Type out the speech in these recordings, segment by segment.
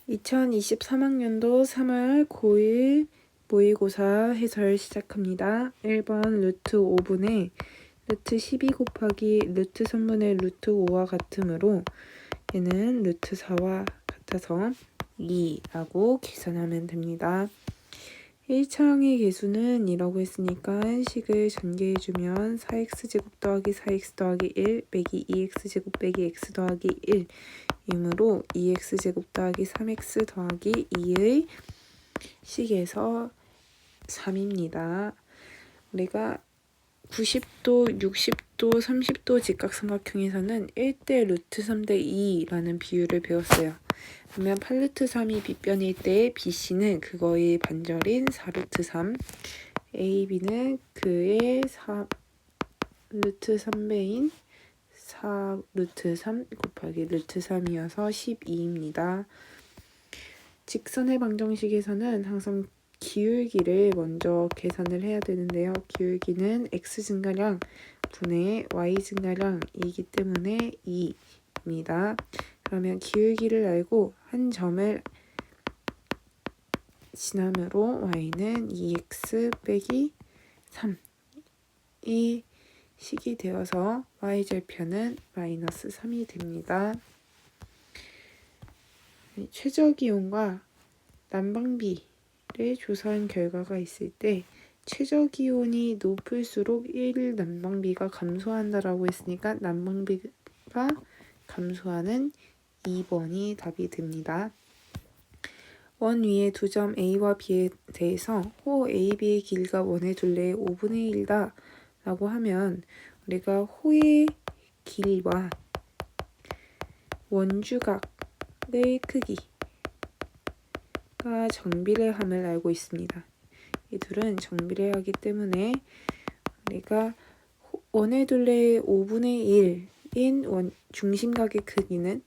2023학년도 3월 고1 모의고사 해설 시작합니다. 1번 루트 5분의 루트 12 곱하기 루트 3분의 루트 5와 같으므로 얘는 루트 4와 같아서 2라고 계산하면 됩니다. 1차항의 계수는 2라고 했으니까 식을 전개해주면 4x제곱 더하기 4x 더하기 1 빼기 2x제곱 빼기 x 더하기 1 이므로 2x제곱 더하기 3x 더하기 2의 식에서 3입니다. 우리가 90도, 60도, 30도 직각삼각형에서는 1대 루트 3대 2라는 비율을 배웠어요. 그러면 8루트 3이 빗변일 때 BC는 그거의 반절인 4루트 3, AB는 그의 4루트 3배인 4루트 3 곱하기 루트 3이어서 12입니다. 직선의 방정식에서는 항상 기울기를 먼저 계산을 해야 되는데요. 기울기는 x 증가량 분의 y 증가량이기 때문에 2입니다. 그러면 기울기를 알고 한 점을 지남으로 y는 2x 빼기 3이 식이 되어서 y절편은 마이너스 3이 됩니다. 최저기온과 난방비를 조사한 결과가 있을 때 최저기온이 높을수록 1 난방비가 감소한다라고 했으니까 난방비가 감소하는 2번이 답이 됩니다. 원 위의 두 점 A와 B에 대해서 호 AB의 길이가 원의 둘레의 5분의 1다 라고 하면 우리가 호의 길이와 원주각의 크기가 정비례함을 알고 있습니다. 이 둘은 정비례하기 때문에 우리가 원의 둘레의 5분의 1인 중심각의 크기는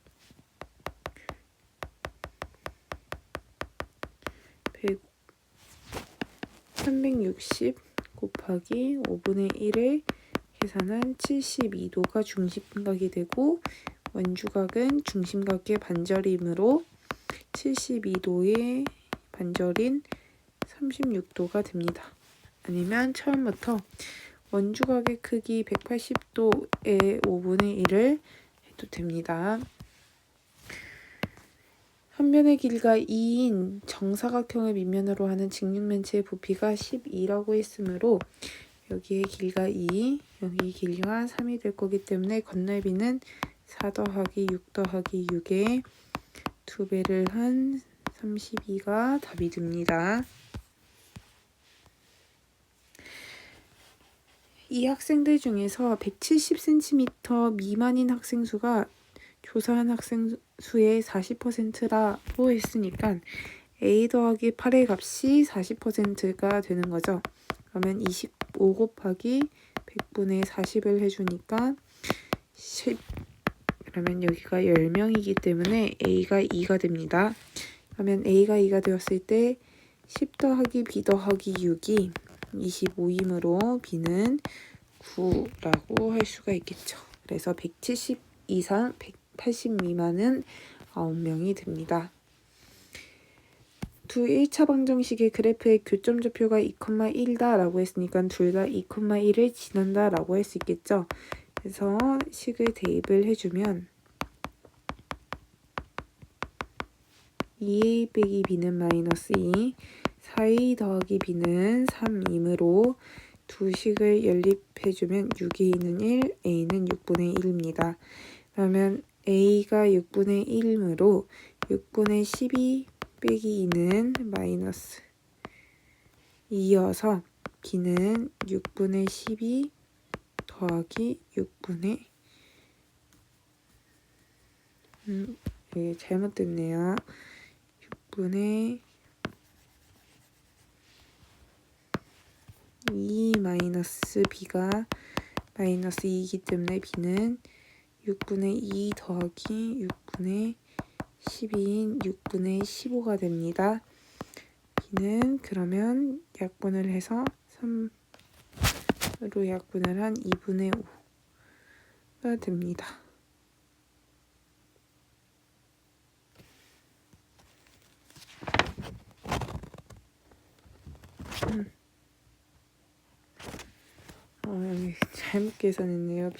360 곱하기 5분의 1을 계산한 72도가 중심각이 되고 원주각은 중심각의 반절이므로 72도의 반절인 36도가 됩니다. 아니면 처음부터 원주각의 크기 180도의 5분의 1을 해도 됩니다. 한 변의 길이가 2인 정사각형을 밑면으로 하는 직육면체의 부피가 12라고 했으므로 여기의 길이가 2, 여기 길이가 3이 될 거기 때문에 건널비는 4 더하기 6 더하기 6의 2배를 한 32가 답이 됩니다. 이 학생들 중에서 170cm 미만인 학생 수가 조사한 학생 수의 40%라고 했으니까 A 더하기 8의 값이 40%가 되는 거죠. 그러면 25 곱하기 100분의 40을 해주니까 10. 그러면 여기가 10명이기 때문에 A가 2가 됩니다. 그러면 A가 2가 되었을 때 10 더하기 B 더하기 6이 25이므로 B는 9라고 할 수가 있겠죠. 그래서 170 이상 180 미만은 9명이 됩니다. 두 1차 방정식의 그래프의 교점좌표가 2,1다 라고 했으니까 둘 다 2,1을 지난다 라고 할 수 있겠죠. 그래서 식을 대입을 해주면 2a 빼기 b는 마이너스 2, 4a 더하기 b는 3이므로 두 식을 연립해주면 6a는 1, a는 6분의 1입니다. 그러면 a가 6분의 1이므로 6분의 12 빼기 2는 마이너스 2여서 b는 6분의 12 더하기 6분의 여기 잘못됐네요. 6분의 2 마이너스 b가 마이너스 2이기 때문에 b는 6분의 2 더하기 6분의 12인 6분의 15가 됩니다. b는 그러면 약분을 해서 3으로 약분을 한 2분의 5가 됩니다. 여기 잘못 계산했네요.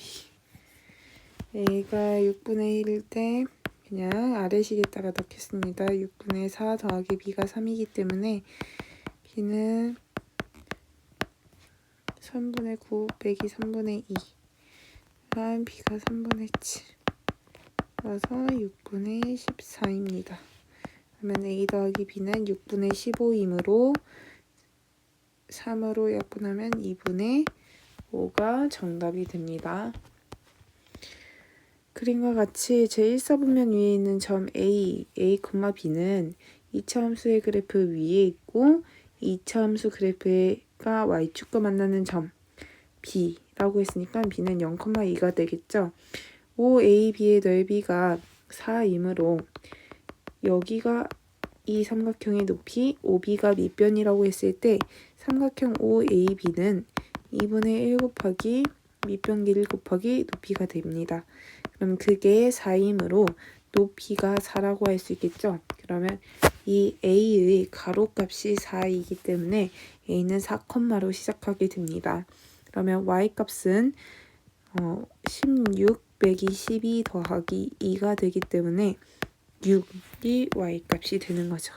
A가 6분의 1일 때 그냥 아래식에다가 넣겠습니다. 6분의 4 더하기 B가 3이기 때문에 B는 3분의 9 빼기 3분의 2 그럼 B가 3분의 7 그래서 6분의 14입니다. 그러면 A 더하기 B는 6분의 15이므로 3으로 약분하면 2분의 5가 정답이 됩니다. 그림과 같이 제1사분면 위에 있는 점 A, B는 2차 함수의 그래프 위에 있고 2차 함수 그래프가 y축과 만나는 점 B라고 했으니까 B는 0,2가 되겠죠. OAB의 넓이가 4이므로 여기가 이 삼각형의 높이, OB가 밑변이라고 했을 때 삼각형 OAB는 2분의 1 곱하기 밑변 길이 곱하기 높이가 됩니다. 그럼 그게 4이므로 높이가 4라고 할 수 있겠죠. 그러면 이 A의 가로값이 4이기 때문에 A는 4컴마로 시작하게 됩니다. 그러면 Y값은 16 빼기 12 더하기 2가 되기 때문에 6이 Y값이 되는 거죠.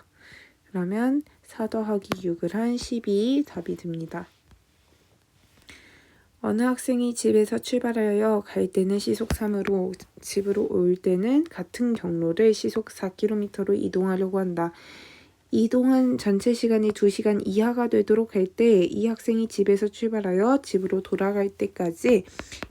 그러면 4 더하기 6을 한 12 답이 됩니다. 어느 학생이 집에서 출발하여 갈 때는 시속 3으로 집으로 올 때는 같은 경로를 시속 4km로 이동하려고 한다. 이동한 전체 시간이 2시간 이하가 되도록 할 때 이 학생이 집에서 출발하여 집으로 돌아갈 때까지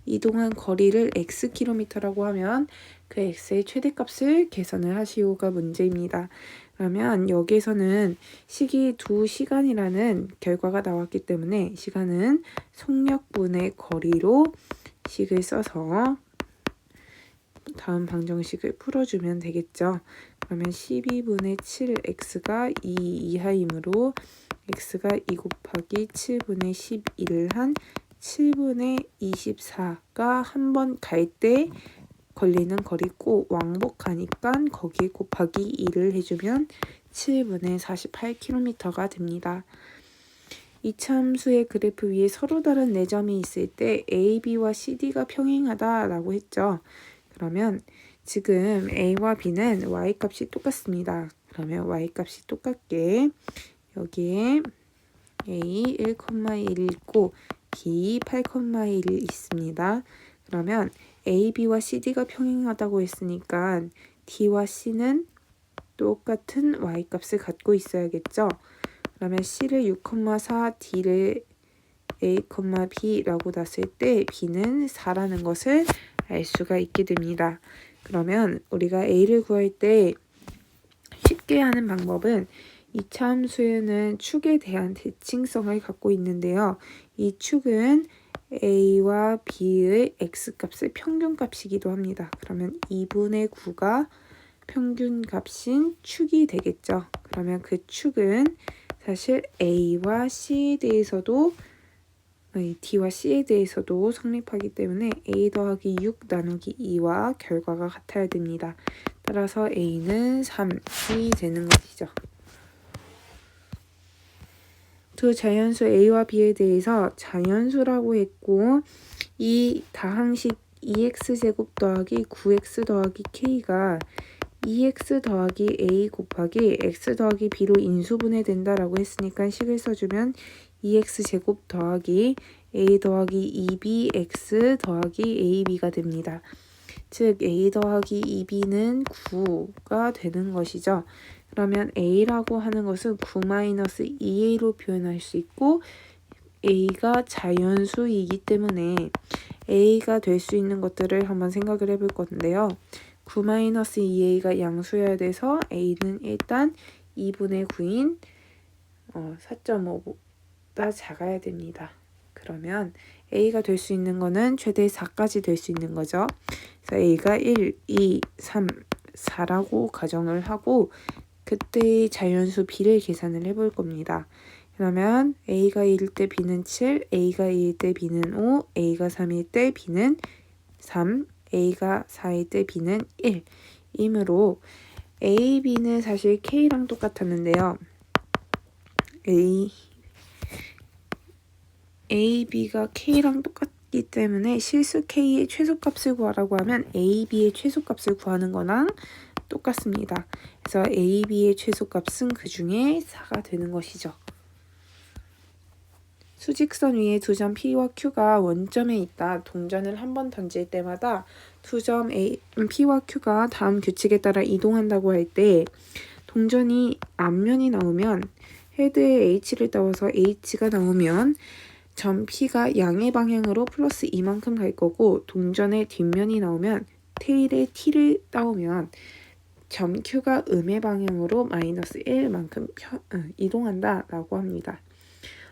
이동한 거리를 xkm라고 하면 그 x의 최대값을 계산을 하시오가 문제입니다. 그러면 여기에서는 식이 2시간이라는 결과가 나왔기 때문에 시간은 속력분의 거리로 식을 써서 다음 방정식을 풀어주면 되겠죠. 그러면 12분의 7x가 2 이하이므로 x가 2 곱하기 7분의 11을 한 7분의 24가 한 번 갈 때 걸리는 거리고 왕복하니까 거기에 곱하기 2를 해주면 7분의 48km가 됩니다. 이차 함수의 그래프 위에 서로 다른 4점이 있을 때 A, B와 CD가 평행하다라고 했죠. 그러면 지금 A와 B는 Y값이 똑같습니다. 그러면 Y값이 똑같게 여기에 A 1,1이 있고 B 8,1이 있습니다. 그러면 A, B와 CD가 평행하다고 했으니까 D와 C는 똑같은 Y값을 갖고 있어야겠죠. 그러면 C를 6,4, D를 A, B라고 놨을 때 B는 4라는 것을 알 수가 있게 됩니다. 그러면 우리가 A를 구할 때 쉽게 하는 방법은 2차 함수에는 축에 대한 대칭성을 갖고 있는데요. 이 축은 A와 B의 X값의 평균값이기도 합니다. 그러면 2분의 9가 평균값인 축이 되겠죠. 그러면 그 축은 사실 A와 C에 대해서도 D와 C에 대해서도 성립하기 때문에 A 더하기 6 나누기 2와 결과가 같아야 됩니다. 따라서 A는 3이 되는 것이죠. 두 자연수 A와 B에 대해서 자연수라고 했고 이 다항식 2x제곱 더하기 9x 더하기 k가 2x 더하기 a 곱하기 x 더하기 b로 인수분해된다라고 했으니까 식을 써주면 2x제곱 더하기 a 더하기 2bx 더하기 ab가 됩니다. 즉 a 더하기 2b는 9가 되는 것이죠. 그러면 a라고 하는 것은 9-2a로 표현할 수 있고 a가 자연수이기 때문에 a가 될 수 있는 것들을 한번 생각을 해볼 건데요. 9-2a가 양수여야 돼서 a는 일단 2분의 9인 4.5보다 작아야 됩니다. 그러면 a가 될 수 있는 거는 최대 4까지 될 수 있는 거죠. 그래서 a가 1, 2, 3, 4라고 가정을 하고 그때의 자연수 b를 계산을 해볼 겁니다. 그러면 a가 1일 때 b는 7, a가 2일 때 b는 5, a가 3일 때 b는 3, a가 4일 때 b는 1 이므로 a, b는 사실 k랑 똑같았는데요. A, B가 K랑 똑같기 때문에 실수 K의 최소값을 구하라고 하면 A, B의 최소값을 구하는 거랑 똑같습니다. 그래서 A, B의 최소값은 그 중에 4가 되는 것이죠. 수직선 위에 두 점 P와 Q가 원점에 있다. 동전을 한 번 던질 때마다 두 점 P와 Q가 다음 규칙에 따라 이동한다고 할 때 동전이 앞면이 나오면 헤드에 H를 따와서 H가 나오면 점 P가 양의 방향으로 플러스 2만큼 갈 거고 동전의 뒷면이 나오면 테일에 T를 따오면 점 Q가 음의 방향으로 마이너스 1만큼 이동한다 라고 합니다.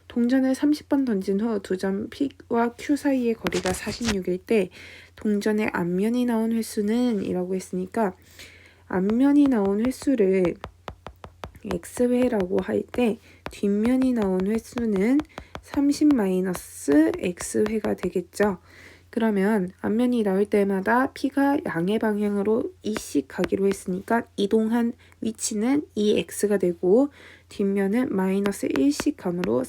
동전을 30번 던진 후 두 점 P와 Q 사이의 거리가 46일 때 동전의 앞면이 나온 횟수는 이라고 했으니까 앞면이 나온 횟수를 X회라고 할 때 뒷면이 나온 횟수는 30-X회가 되겠죠. 그러면 앞면이 나올 때마다 P가 양의 방향으로 2씩 가기로 했으니까 이동한 위치는 2X가 되고 뒷면은 마이너스 1씩 감으로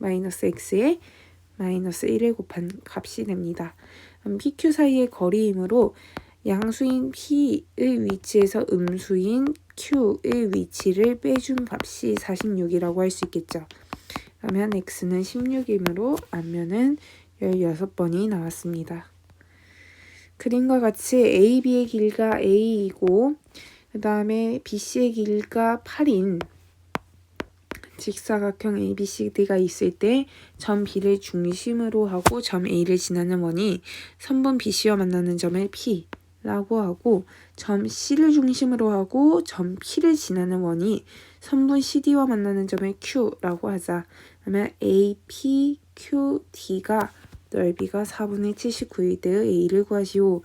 30-X에 마이너스 1을 곱한 값이 됩니다. PQ 사이의 거리이므로 양수인 P의 위치에서 음수인 Q의 위치를 빼준 값이 46이라고 할 수 있겠죠. 그러면 X는 16이므로 앞면은 16번이 나왔습니다. 그림과 같이 AB의 길이가 A이고 그 다음에 BC의 길이가 8인 직사각형 ABCD가 있을 때 점 B를 중심으로 하고 점 A를 지나는 원이 선분 BC와 만나는 점을 P라고 하고 점 C를 중심으로 하고 점 P를 지나는 원이 선분 CD와 만나는 점을 Q라고 하자. 그러면 APQD가 넓이가 4분의 79일 때의 A를 구하시오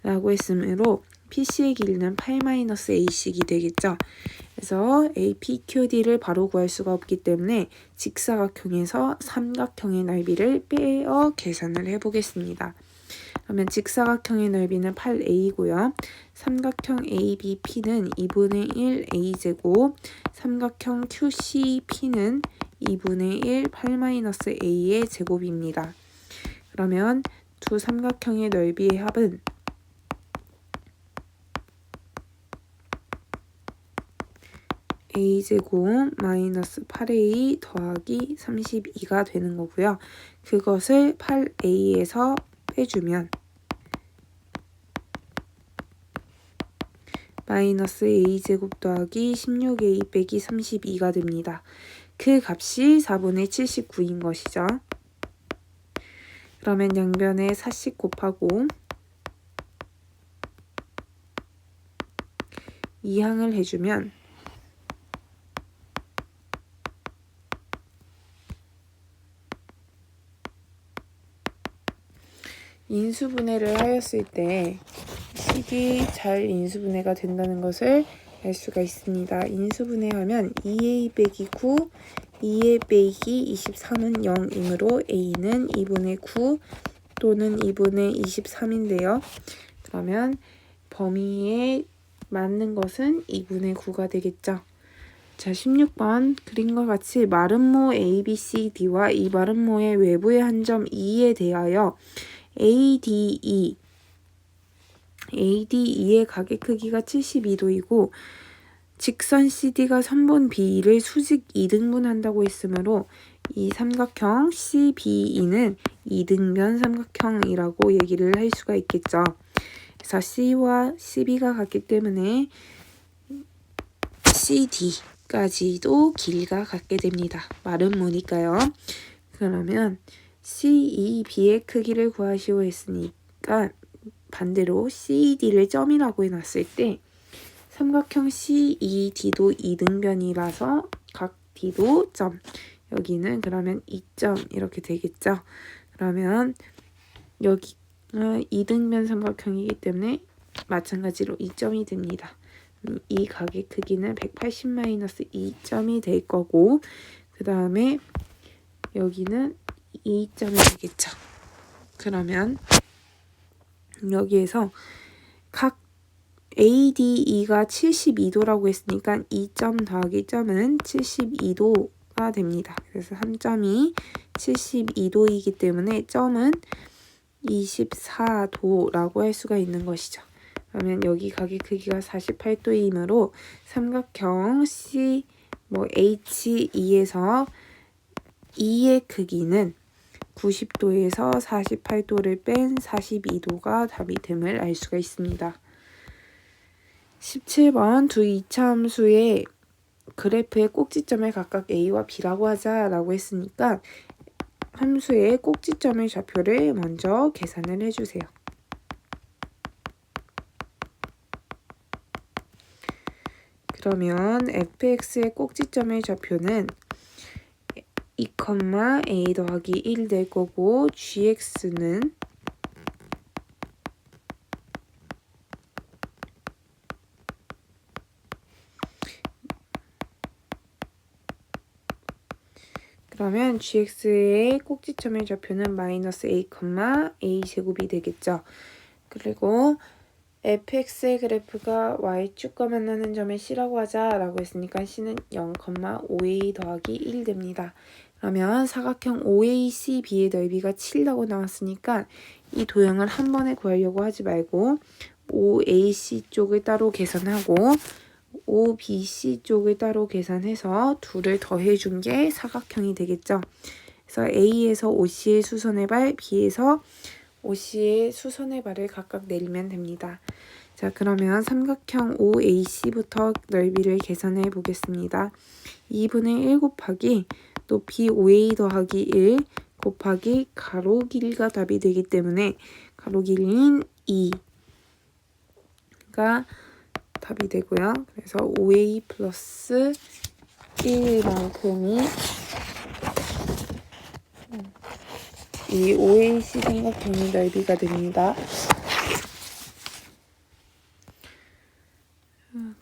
라고 했으므로 PC의 길이는 8-A씩이 되겠죠. 그래서 APQD를 바로 구할 수가 없기 때문에 직사각형에서 삼각형의 넓이를 빼어 계산을 해보겠습니다. 그러면 직사각형의 넓이는 8A고요. 삼각형 ABP는 2분의 1 A제곱, 삼각형 QCP는 2분의 1 8-A의 제곱입니다. 그러면 두 삼각형의 넓이의 합은 A제곱 마이너스 8A 더하기 32가 되는 거고요. 그것을 8A에서 빼주면 마이너스 A제곱 더하기 16A 빼기 32가 됩니다. 그 값이 4분의 79인 것이죠. 그러면 양변에 4씩 곱하고 2항을 해주면 인수분해를 하였을 때 식이 잘 인수분해가 된다는 것을 알 수가 있습니다. 인수분해하면 2A 빼기 9, 2A 빼기 23은 0이므로 A는 2분의 9 또는 2분의 23인데요. 그러면 범위에 맞는 것은 2분의 9가 되겠죠. 자, 16번 그림과 같이 마름모 ABCD와 이 마름모의 외부의 한 점 E에 대하여 ADE의 가계 크기가 72도이고 직선 CD가 선분 B를 수직 2등분한다고 했으므로 이 삼각형 CBE는 2등변 삼각형이라고 얘기를 할 수가 있겠죠. 그래서 C와 CB가 같기 때문에 CD까지도 길이가 같게 됩니다. 마름모니까요. 그러면 CEB의 크기를 구하시오 했으니까 반대로 CED를 점이라고 해놨을 때 삼각형 CED도 2등변이라서 각 D도 점, 여기는 그러면 2점 이렇게 되겠죠. 그러면 여기가 2등변 삼각형이기 때문에 마찬가지로 2점이 됩니다. 이 각의 크기는 180-2점이 될 거고 그 다음에 여기는 2점이 되겠죠. 그러면 여기에서 각 ADE가 72도라고 했으니까 2점 더하기 점은 72도 72도가 됩니다. 그래서 3점이 72도이기 때문에 점은 24도라고 할 수가 있는 것이죠. 그러면 여기 각의 크기가 48도이므로 삼각형 HE에서 E의 크기는 90도에서 48도를 뺀 42도가 답이 됨을 알 수가 있습니다. 17번 두 이차함수의 그래프의 꼭지점을 각각 A와 B라고 하자라고 했으니까 함수의 꼭지점의 좌표를 먼저 계산을 해주세요. 그러면 fx의 꼭지점의 좌표는 2, a 더하기 1 될 거고 gx는 그러면 gx의 꼭지점의 좌표는 마이너스 a, a 제곱이 되겠죠. 그리고 fx의 그래프가 y축과 만나는 점을 c라고 하자라고 했으니까 c는 0, 5a 더하기 1 됩니다. 그러면 사각형 OACB의 넓이가 7이라고 나왔으니까 이 도형을 한 번에 구하려고 하지 말고 OAC 쪽을 따로 계산하고 OBC 쪽을 따로 계산해서 둘을 더해준 게 사각형이 되겠죠. 그래서 A에서 OC의 수선의 발, B에서 OC의 수선의 발을 각각 내리면 됩니다. 자, 그러면 삼각형 OAC부터 넓이를 계산해 보겠습니다. 2분의 1 곱하기 높이 5a 더하기 1 곱하기 가로 길이가 답이 되기 때문에 가로 길이인 2가 답이 되고요. 그래서 5a 플러스 1만큼이 이 OAC 삼각형의 넓이가 됩니다.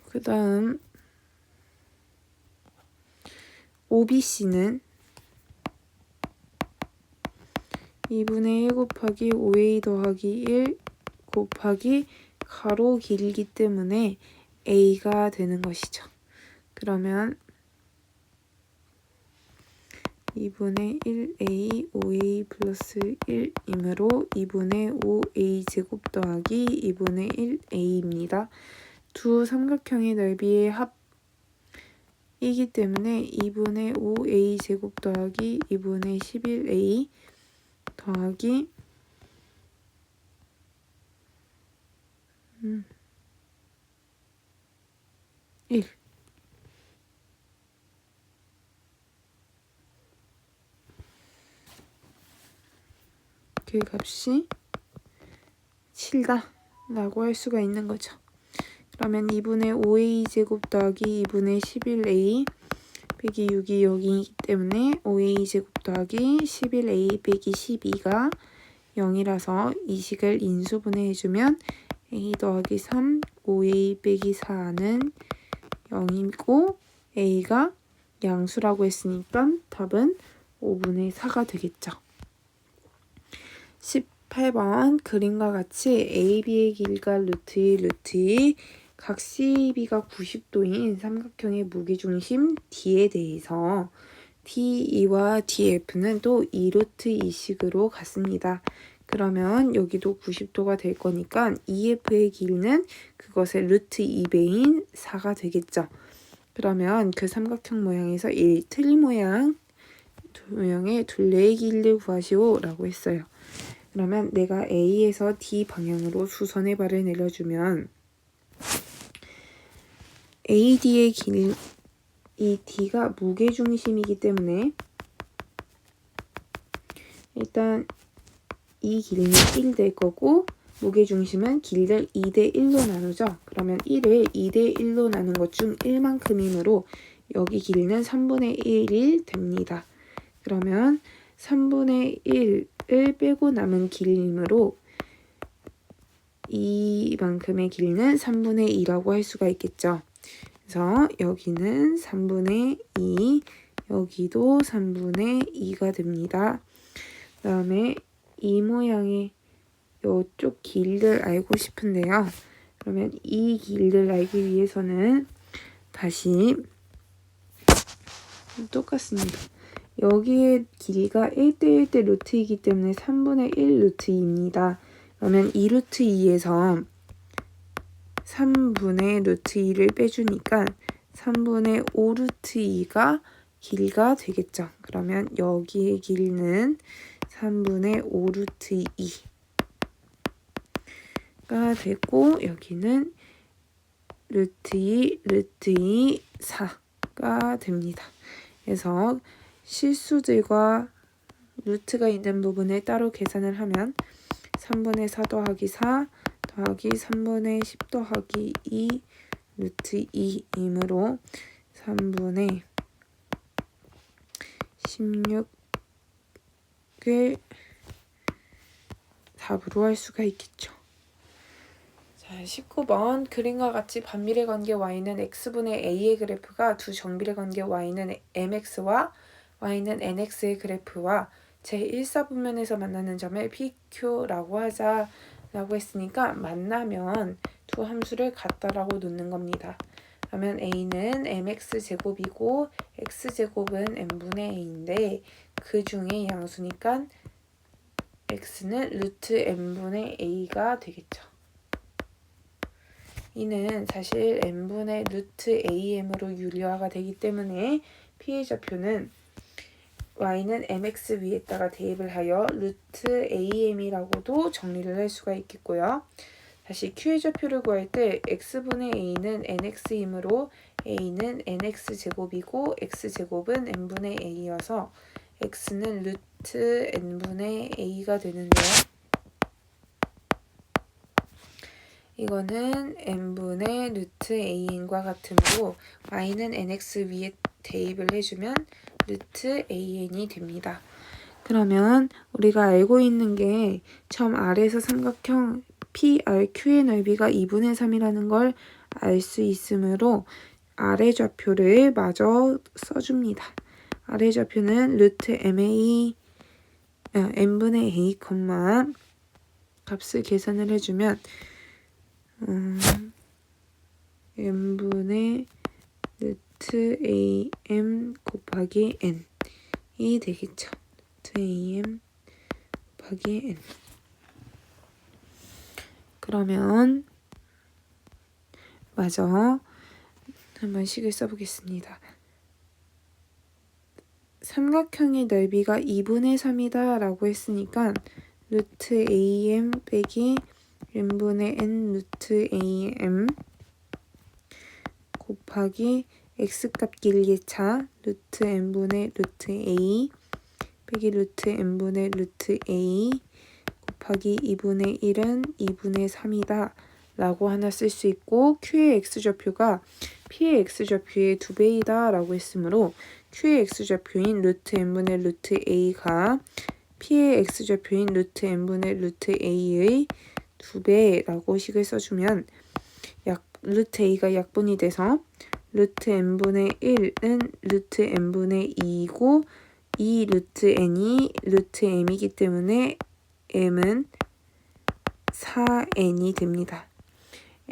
그 다음 OBC는 2분의 1 곱하기 5a 더하기 1 곱하기 가로 길이기 때문에 a가 되는 것이죠. 그러면 2분의 1a 5a 플러스 1이므로 2분의 5a 제곱 더하기 2분의 1a입니다. 두 삼각형의 넓이의 합이기 때문에 2분의 5a 제곱 더하기 2분의 11a 더하기 1 그 값이 7다 라고 할 수가 있는 거죠. 그러면 2분의 5a 제곱 더하기 2분의 11a 빼기 6이 여기이기 때문에 5a 제곱 더하기 11a 빼기 12가 0이라서 이 식을 인수분해해주면 a 더하기 3, 5a 빼기 4는 0이고 a가 양수라고 했으니까 답은 5분의 4가 되겠죠. 18번 그림과 같이 AB의 길이가 루트 1, 루트 2, 각 CAB가 90도인 삼각형의 무게중심 D에 대해서 DE와 DF는 또 2루트 2식으로 같습니다. 그러면 여기도 90도가 될 거니까 EF의 길이는 그것의 루트 2배인 4가 되겠죠. 그러면 그 삼각형 모양에서 1 틀린 모양 모양의 둘레의 길이를 구하시오 라고 했어요. 그러면 내가 A에서 D 방향으로 수선의 발을 내려주면 AD의 길이 이 D가 무게중심이기 때문에 일단 이 길이는 1 될 거고 무게중심은 길이를 2대 1로 나누죠. 그러면 1을 2대 1로 나눈 것 중 1만큼이므로 여기 길이는 3분의 1이 됩니다. 그러면 3분의 1을 빼고 남은 길이므로 이만큼의 길이는 3분의 2라고 할 수가 있겠죠. 그래서 여기는 3분의 2, 여기도 3분의 2가 됩니다. 그 다음에 이 모양의 이쪽 길이를 알고 싶은데요. 그러면 이 길이를 알기 위해서는 다시 똑같습니다. 여기에 길이가 1대 1대 루트이기 때문에 3분의 1 루트 2입니다. 그러면 2 루트 2에서 3분의 루트 2를 빼주니까 3분의 5 루트 2가 길이가 되겠죠. 그러면 여기의 길이는 3분의 5 루트 2가 되고 여기는 루트 2, 루트 2, 4가 됩니다. 그래서 실수들과 루트가 있는 부분을 따로 계산을 하면 3분의 4 더하기 4 더하기 3분의 10 더하기 2 루트 2이므로 3분의 16을 답으로 할 수가 있겠죠. 자, 19번 그림과 같이 반비례 관계 y는 x분의 a의 그래프가 두 정비례 관계 y는 mx와 y는 nx의 그래프와 제1사분면에서 만나는 점을 PQ라고 하자라고 했으니까 만나면 두 함수를 같다라고 놓는 겁니다. 그러면 a는 mx제곱이고 x제곱은 n분의 a인데 그 중에 양수니까 x는 루트 n분의 a가 되겠죠. 이는 사실 n분의 루트 am으로 유리화가 되기 때문에 p의 좌표는 y는 mx 위에다가 대입을 하여 루트 am이라고도 정리를 할 수가 있겠고요. 다시 q의 좌표를 구할 때 x분의 a는 nx이므로 a는 nx제곱이고 x제곱은 n분의 a여서 x는 루트 n분의 a가 되는데요. 이거는 n분의 루트 an과 같으므로 y는 nx 위에 대입을 해주면 루트 an이 됩니다. 그러면 우리가 알고 있는 게 점 R에서 삼각형 PRQ의 넓이가 2분의 3이라는 걸 알 수 있으므로 R의 좌표를 마저 써줍니다. R의 좌표는 루트 n분의 a, 값을 계산을 해주면 n분의 루트 am 곱하기 n이 되겠죠. 루트 am 곱하기 n. 그러면 마저 한번 식을 써보겠습니다. 삼각형의 넓이가 2분의 3이다 라고 했으니까 루트 am 빼기 n분의 n 루트 am 곱하기 x값 길이의 차 루트 n분의 루트 a 빼기 루트 n분의 루트 a 곱하기 2분의 1은 2분의 3이다 라고 하나 쓸 수 있고 q의 x좌표가 p의 x좌표의 2배이다 라고 했으므로 q의 x좌표인 루트 n분의 루트 a가 p의 x좌표인 루트 n분의 루트 a의 2배라고 식을 써주면 루트 a가 약분이 돼서 루트 n분의 1은 루트 n분의 2이고 이 루트 n이 루트 m이기 때문에 m은 4n이 됩니다.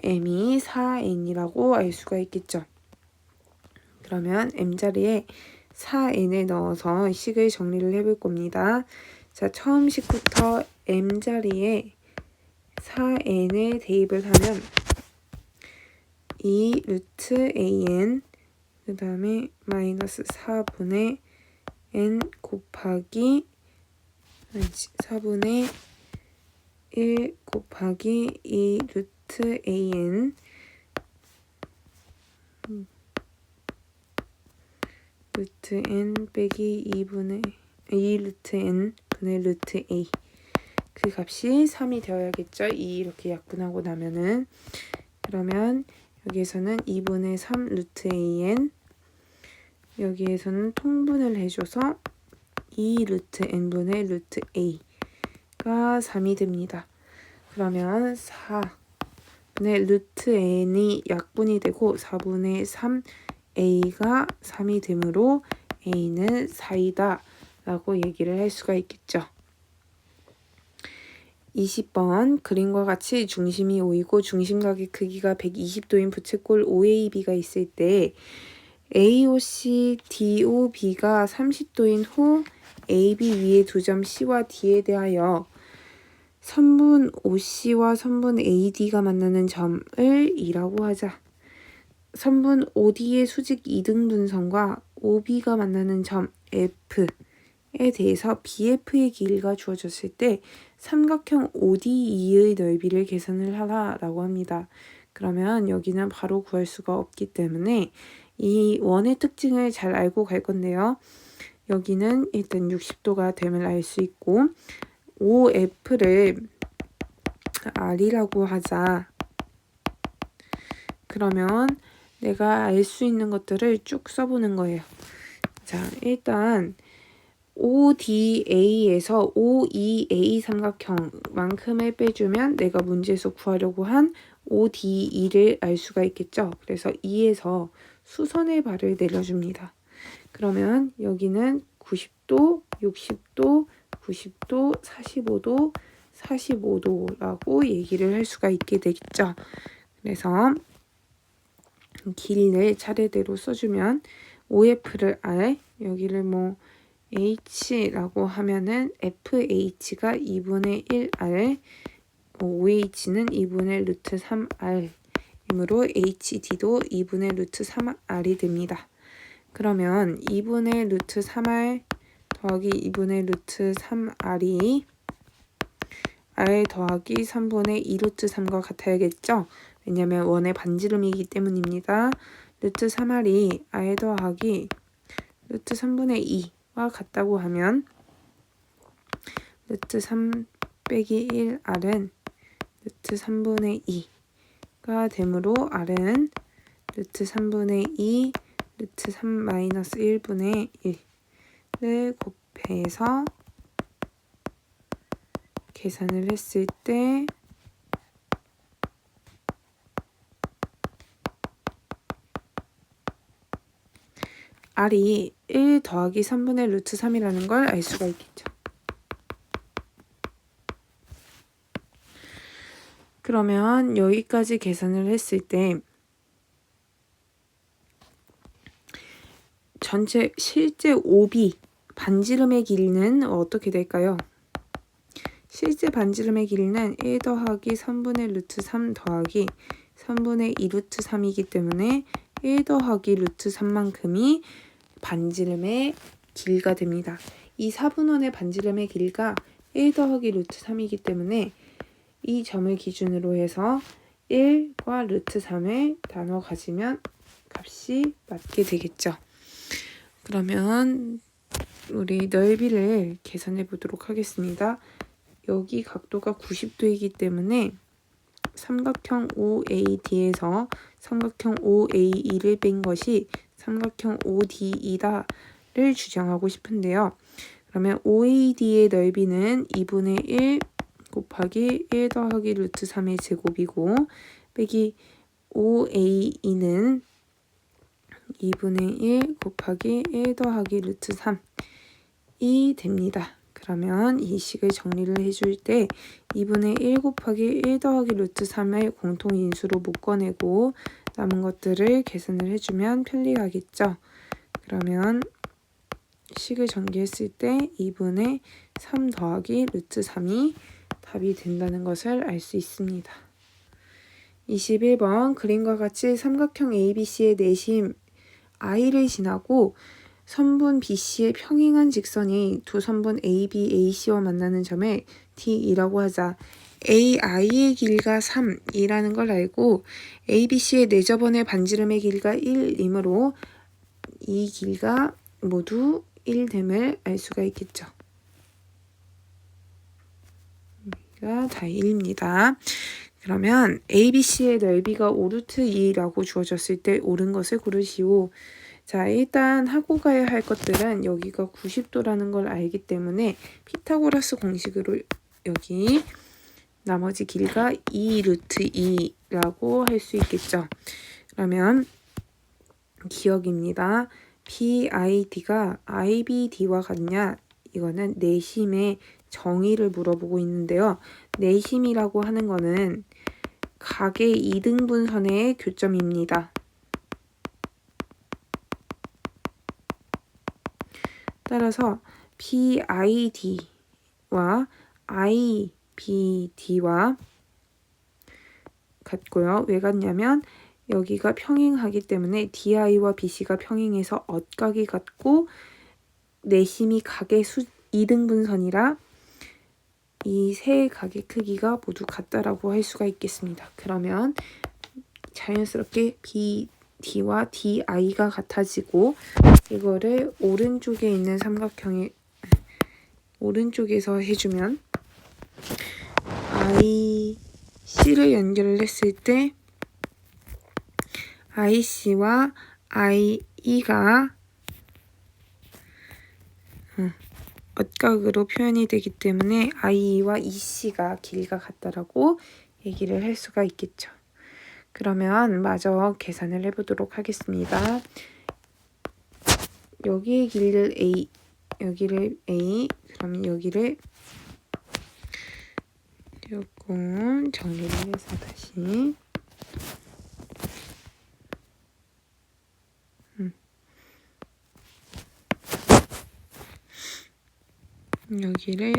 m이 4n이라고 알 수가 있겠죠. 그러면 m자리에 4n을 넣어서 식을 정리를 해볼 겁니다. 자, 처음 식부터 m자리에 4n을 대입을 하면 2 루트 an 그 다음에 마이너스 4분의 n 곱하기 4분의 1 곱하기 2 루트 an 루트 n 빼기 2 루트 n 분의 루트 a 그 값이 3이 되어야겠죠. 이렇게 약분하고 나면은 그러면 여기에서는 2분의 3 루트 an 여기에서는 통분을 해줘서 2 루트 n분의 루트 a가 3이 됩니다. 그러면 4분의 루트 n이 약분이 되고 4분의 3 a가 3이 되므로 a는 4이다 라고 얘기를 할 수가 있겠죠. 20번 그림과 같이 중심이 O이고 중심각의 크기가 120도인 부채꼴 OAB가 있을 때 AOC, DOB가 30도인 후 AB 위에 두 점 C와 D에 대하여 선분 OC와 선분 AD가 만나는 점을 E라고 하자. 선분 OD의 수직 이등분선과 OB가 만나는 점 F에 대해서 BF의 길이가 주어졌을 때 삼각형 ODE의 넓이를 계산을 하라라고 합니다. 그러면 여기는 바로 구할 수가 없기 때문에 이 원의 특징을 잘 알고 갈 건데요. 여기는 일단 60도가 됨을 알 수 있고 OF를 R이라고 하자. 그러면 내가 알 수 있는 것들을 쭉 써보는 거예요. 자, 일단 ODA에서 OEA 삼각형만큼을 빼주면 내가 문제에서 구하려고 한 ODE를 알 수가 있겠죠. 그래서 2에서 수선의 발을 내려줍니다. 그러면 여기는 90도, 60도, 90도, 45도, 45도라고 얘기를 할 수가 있게 되겠죠. 그래서 길이를 차례대로 써주면 OF를 R, 여기를 뭐 H라고 하면은 FH가 2분의 1R, OH는 2분의 루트 3R 이므로 HD도 2분의 루트 3R이 됩니다. 그러면 2분의 루트 3R 더하기 2분의 루트 3R이 R 더하기 3분의 2 루트 3과 같아야겠죠? 왜냐하면 원의 반지름이기 때문입니다. 루트 3R이 R 더하기 루트 3분의 2와 같다고 하면 루트 3 빼기 1R은 루트 3분의 2가 되므로 R은 루트 3분의 2 루트 3 마이너스 1분의 1을 곱해서 계산을 했을 때 R이 1 더하기 3분의 루트 3이라는 걸 알 수가 있겠죠. 그러면 여기까지 계산을 했을 때 전체 실제 OB 반지름의 길이는 어떻게 될까요? 실제 반지름의 길이는 1 더하기 3분의 루트 3 더하기 3분의 2 루트 3이기 때문에 1 더하기 루트 3만큼이 반지름의 길이가 됩니다. 이 4분원의 반지름의 길이가 1 더하기 루트 3이기 때문에 이 점을 기준으로 해서 1과 루트 3을 나눠 가지면 값이 맞게 되겠죠. 그러면 우리 넓이를 계산해 보도록 하겠습니다. 여기 각도가 90도이기 때문에 삼각형 OAD에서 삼각형 OAE를 뺀 것이 삼각형 ODE다를 주장하고 싶은데요. 그러면 OAD의 넓이는 2분의 1 곱하기 1 더하기 루트 3의 제곱이고 빼기 OAE는 2분의 1 곱하기 1 더하기 루트 3이 됩니다. 그러면 이 식을 정리를 해줄 때 2분의 1 곱하기 1 더하기 루트 3을 공통인수로 묶어내고 남은 것들을 계산을 해주면 편리하겠죠. 그러면 식을 전개했을 때 2분의 3 더하기 루트 3이 답이 된다는 것을 알 수 있습니다. 21번 그림과 같이 삼각형 ABC의 내심 I를 지나고 선분 BC의 평행한 직선이 두 선분 AB, AC와 만나는 점을 D이라고 하자. AI의 길이가 3이라는 걸 알고 ABC의 내저번의 반지름의 길이가 1이므로 이 길이가 모두 1됨을 알 수가 있겠죠. 여기가 다 1입니다. 그러면 ABC의 넓이가 5루트 2라고 주어졌을 때 옳은 것을 고르시오. 자, 일단 하고 가야 할 것들은 여기가 90도라는 걸 알기 때문에 피타고라스 공식으로 여기 나머지 길이가 2루트 2라고 할 수 있겠죠. 그러면 기억입니다. PID가 IBD와 같냐? 이거는 내심의 정의를 물어보고 있는데요. 내심이라고 하는 거는 각의 이등분선의 교점입니다. 따라서 BID와 IBD와 같고요. 왜 같냐면 여기가 평행하기 때문에 DI와 BC가 평행해서 엇각이 같고 내심이 각의 2등분선이라 이 세 각의 크기가 모두 같다라고 할 수가 있겠습니다. 그러면 자연스럽게 BD와 DI가 같아지고 이거를 오른쪽에 있는 삼각형의 오른쪽에서 해주면 IC를 연결을 했을 때 IC와 IE가 엇각으로 표현이 되기 때문에 IE와 EC가 길이가 같다라고 얘기를 할 수가 있겠죠. 그러면 마저 계산을 해보도록 하겠습니다. 여기의 길이를 A, 여기를 A, 그럼 여기를 조금 정리를 해서 다시 여기를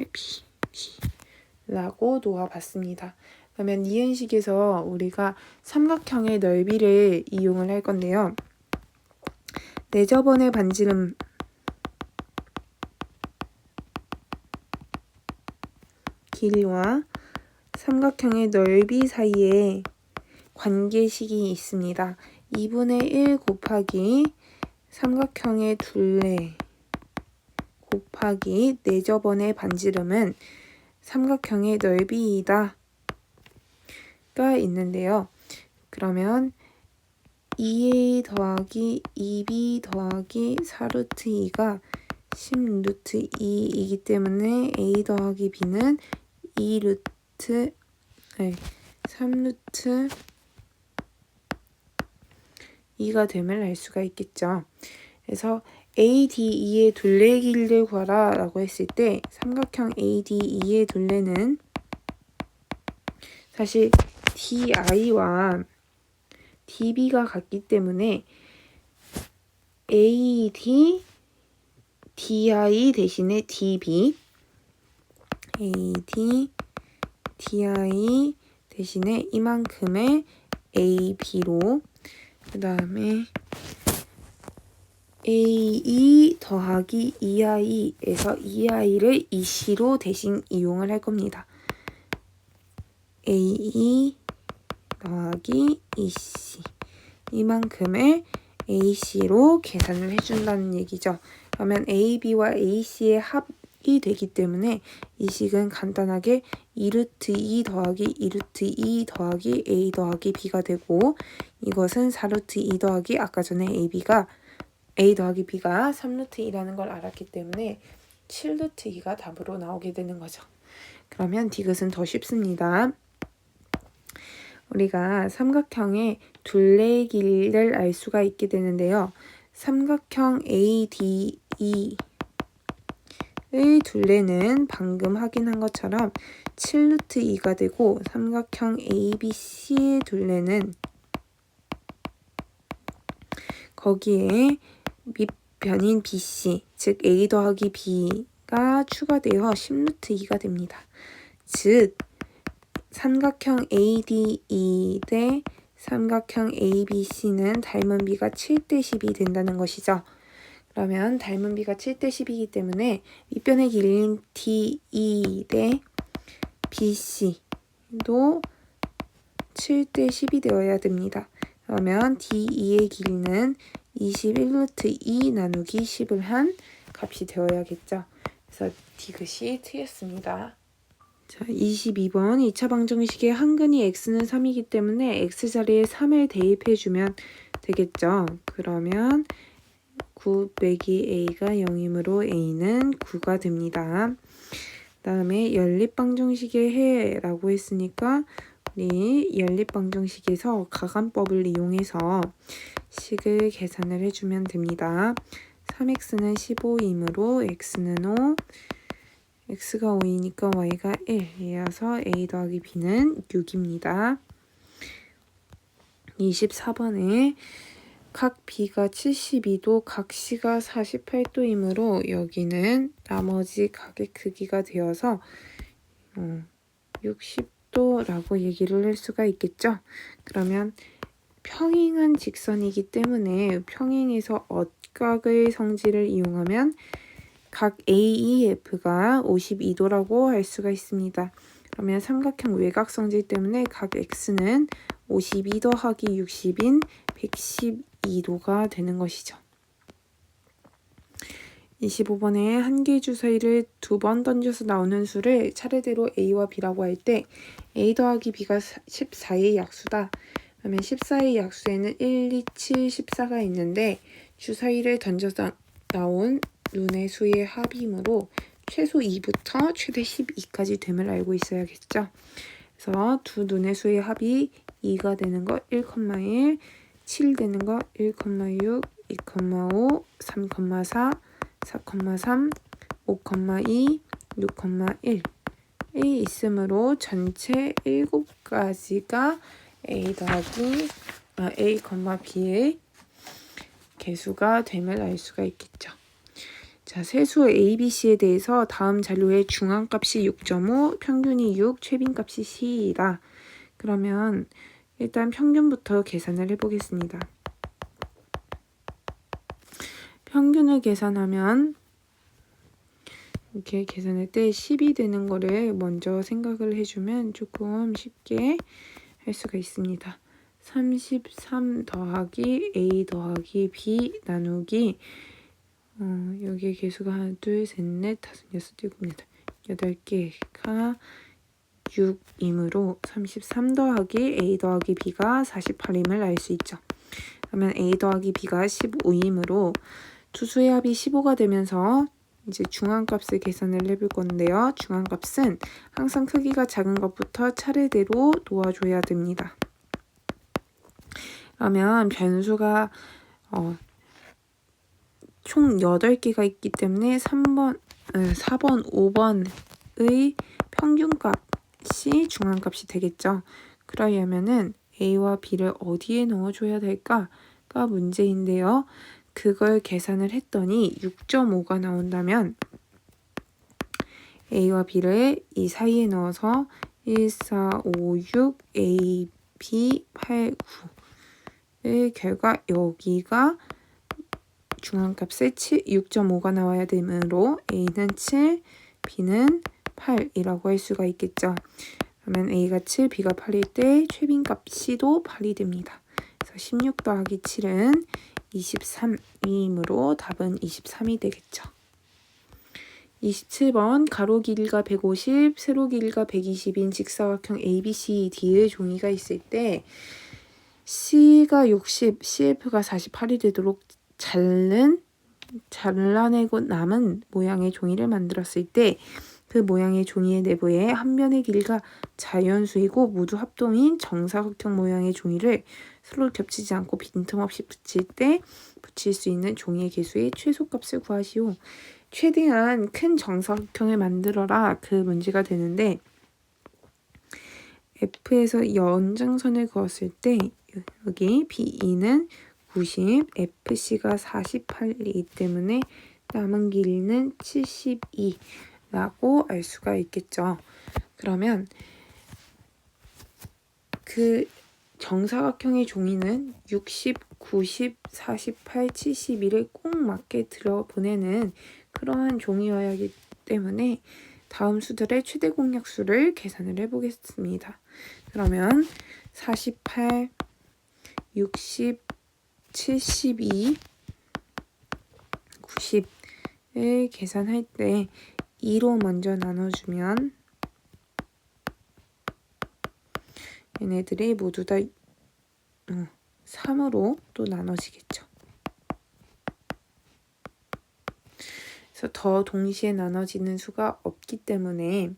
B라고 놓아봤습니다. 그러면 이행식에서 우리가 삼각형의 넓이를 이용을 할 건데요. 내저번의 반지름 길이와 삼각형의 넓이 사이에 관계식이 있습니다. 2분의 1 곱하기 삼각형의 둘레 곱하기 내저번의 반지름은 삼각형의 넓이이다 가 있는데요. 그러면 2a 더하기 2b 더하기 4루트 2가 10루트 2이기 때문에 a 더하기 b는 3루트 2가 됨을 알 수가 있겠죠. 그래서 ADE의 둘레 길이를 구하라 라고 했을 때 삼각형 ADE의 둘레는 사실 DI와 DB가 같기 때문에 AD, DI 대신에 DB, AD, DI 대신에 이만큼의 AB로 그 다음에 AE 더하기 EI에서 EI를 EC로 대신 이용을 할 겁니다. AE 더하기 EC 이만큼을 AC로 계산을 해준다는 얘기죠. 그러면 AB와 AC의 합이 되기 때문에 이 식은 간단하게 2루트 2 더하기 2루트 2 더하기 A 더하기 B가 되고 이것은 4루트 2 더하기 아까 전에 A 더하기 B가 3루트 2라는 걸 알았기 때문에 7루트 2가 답으로 나오게 되는 거죠. 그러면 디귿은 더 쉽습니다. 우리가 삼각형의 둘레 길이를 알 수가 있게 되는데요. 삼각형 ADE의 둘레는 방금 확인한 것처럼 7루트 2가 되고 삼각형 ABC의 둘레는 거기에 밑변인 BC, 즉 A 더하기 B가 추가되어 10루트 2가 됩니다. 즉 삼각형 ADE 대 삼각형 ABC는 닮은 비가 7대 10이 된다는 것이죠. 그러면 닮은 비가 7대 10이기 때문에 밑변의 길이인 DE 대 BC도 7대 10이 되어야 됩니다. 그러면 DE의 길이는 21루트 2 나누기 10을 한 값이 되어야겠죠. 그래서 디귿이 틀렸습니다. 자, 22번 2차 방정식의 한근이 x는 3이기 때문에 x자리에 3을 대입해주면 되겠죠. 그러면 9 빼기 a가 0이므로 a는 9가 됩니다. 그 다음에 연립방정식의 해라고 했으니까 우리 연립방정식에서 가감법을 이용해서 식을 계산을 해주면 됩니다. 3x는 15이므로 x는 5, x가 5이니까 y가 1이어서 a 더하기 b는 6입니다. 24번에 각 B가 72도, 각 C가 48도이므로 여기는 나머지 각의 크기가 되어서 60도라고 얘기를 할 수가 있겠죠. 그러면 평행한 직선이기 때문에 평행에서 엇각의 성질을 이용하면 각 AEF가 52도라고 할 수가 있습니다. 그러면 삼각형 외곽 성질 때문에 각 X는 52 더하기 60인 112도가 되는 것이죠. 25번에 한 개의 주사위를 2번 던져서 나오는 수를 차례대로 A와 B라고 할 때 A 더하기 B가 14의 약수다. 그러면 14의 약수에는 1, 2, 7, 14가 있는데 주사위를 던져서 나온 눈의 수의 합이므로 최소 2부터 최대 12까지 됨을 알고 있어야겠죠. 그래서 두 눈의 수의 합이 2가 되는 거 1,1, 7 되는 거 1,6, 2,5, 3,4, 4,3, 5,2, 6,1이 있으므로 전체 7가지가 A, B의 개수가 됨을 알 수가 있겠죠. 자, 세수 ABC에 대해서 다음 자료의 중앙값이 6.5, 평균이 6, 최빈값이 C이다. 그러면 일단 평균부터 계산을 해보겠습니다. 평균을 계산하면 이렇게 계산할 때 10이 되는 거를 먼저 생각을 해주면 조금 쉽게 할 수가 있습니다. 33 더하기 A 더하기 B 나누기 여기 개수가 하나, 둘, 셋, 넷, 다섯, 여섯, 일곱, 여덟, 8개가 6이므로 33 더하기 A 더하기 B가 48임을 알 수 있죠. 그러면 A 더하기 B가 15이므로 두 수의 합이 15가 되면서 이제 중앙값을 계산을 해볼 건데요. 중앙값은 항상 크기가 작은 것부터 차례대로 놓아줘야 됩니다. 그러면 변수가 총 8개가 있기 때문에 4번, 5번의 평균값이 중앙값이 되겠죠. 그러려면은 A와 B를 어디에 넣어줘야 될까가 문제인데요. 그걸 계산을 했더니 6.5가 나온다면 A와 B를 이 사이에 넣어서 1, 4, 5, 6, A, B, 8, 9의 결과 여기가 중앙값에 6.5가 나와야 되므로 A는 7, B는 8이라고 할 수가 있겠죠. 그러면 A가 7, B가 8일 때 최빈값 C도 8이 됩니다. 그래서 16 더하기 7은 23이므로 답은 23이 되겠죠. 27번 가로 길이가 150, 세로 길이가 120인 직사각형 ABCD의 종이가 있을 때 C가 60, CF가 48이 되도록 잘라내고 남은 모양의 종이를 만들었을 때 그 모양의 종이의 내부에 한 면의 길이가 자연수이고 모두 합동인 정사각형 모양의 종이를 서로 겹치지 않고 빈틈없이 붙일 때 붙일 수 있는 종이의 개수의 최소값을 구하시오. 최대한 큰 정사각형을 만들어라 그 문제가 되는데 F에서 연장선을 그었을 때 여기 BE는 90, FC가 48이기 때문에 남은 길이는 72라고 알 수가 있겠죠. 그러면 그 정사각형의 종이는 60, 90, 48, 72를 꼭 맞게 들어보내는 그러한 종이어야 하기 때문에 다음 수들의 최대 공약수를 계산을 해보겠습니다. 그러면 48, 60, 72, 90을 계산할 때 2로 먼저 나눠주면 얘네들이 모두 다 3으로 또 나눠지겠죠. 그래서 더 동시에 나눠지는 수가 없기 때문에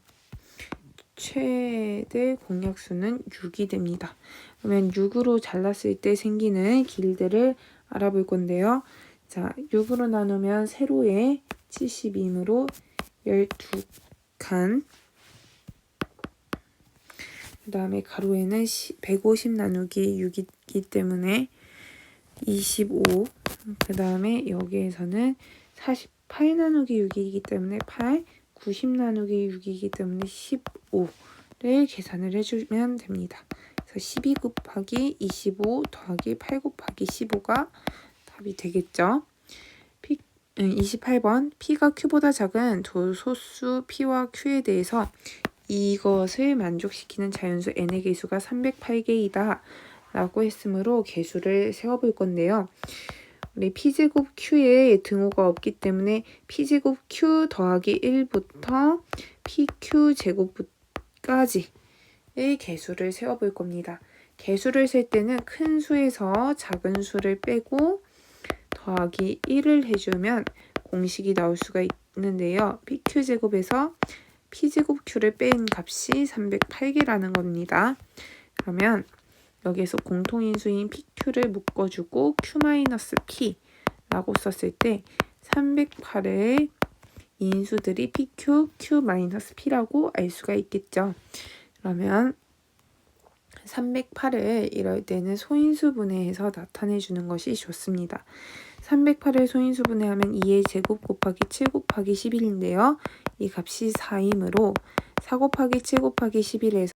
최대 공약수는 6이 됩니다. 그러면 6으로 잘랐을 때 생기는 길들을 알아볼 건데요. 자, 6으로 나누면 세로에 72이므로 12칸, 그 다음에 가로에는 150 나누기 6이기 때문에 25. 그 다음에 여기에서는 48 나누기 6이기 때문에 8, 90 나누기 6이기 때문에 15를 계산을 해주면 됩니다. 그래서 12 곱하기 25 더하기 8 곱하기 15가 답이 되겠죠. 28번 P가 Q보다 작은 두 소수 P와 Q에 대해서 이것을 만족시키는 자연수 n의 개수가 308개이다 라고 했으므로 개수를 세워볼 건데요. 우리 P제곱 Q에 등호가 없기 때문에 P제곱 Q 더하기 1부터 PQ제곱까지의 개수를 세워볼 겁니다. 개수를 셀 때는 큰 수에서 작은 수를 빼고 더하기 1을 해주면 공식이 나올 수가 있는데요. PQ제곱에서 P제곱 Q를 뺀 값이 308개라는 겁니다. 그러면 여기에서 공통인수인 PQ를 묶어주고 Q-P라고 썼을 때 308의 인수들이 PQ, Q-P라고 알 수가 있겠죠. 그러면 308을 이럴 때는 소인수분해해서 나타내주는 것이 좋습니다. 308을 소인수분해하면 2의 제곱 곱하기 7 곱하기 11인데요. 이 값이 4이므로 4 곱하기 7 곱하기 11에서